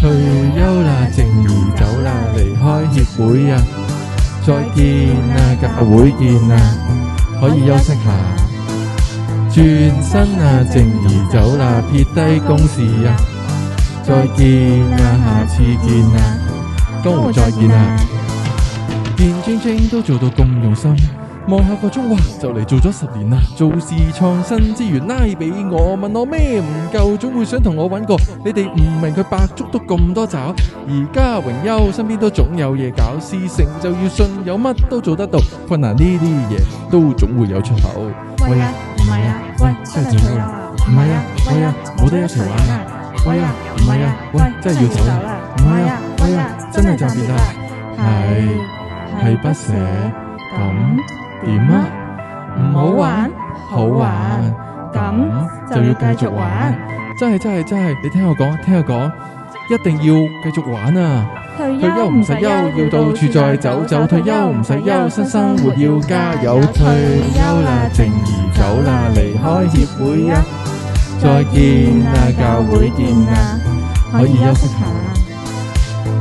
退休啦，靜兒走啦，離開協會啊，再見啊，教會見啊，可以休息下。轉身啊，靜兒走啦，撇低公事啊，再見啊，下次見啊，江湖再見啊。見晶晶都做到咁用心，望下個鐘，哇，就嚟做咗10年啦！做事創新資源拉俾我，問我咩唔夠，總會想同我搵個。你哋唔明佢百足都咁多爪，而家榮休身邊都總有嘢搞，事成就要信，有乜都做得到。困難呢啲嘢都總會有出口。喂啊，唔係啊，喂，真係退休啦！唔係啊，喂啊，冇得一齊玩啊！喂啊，唔係啊，喂，真係要走啦！唔係啊，喂啊，真係暫別啦！係不捨，咁點啊？唔好玩，好玩，咁就要繼續玩。真係，你聽我講，一定要繼續玩啊！退休唔使憂，要到處再走走。退休唔使憂，新生活要加油。退休啦，靜兒走啦，離開協會啊，再見啊，教會見啊，可以休息下。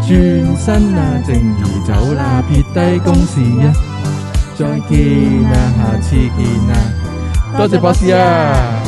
轉身啊，靜兒走啦，撇低公事啊，再見啊，下次見啊，多謝博士啊！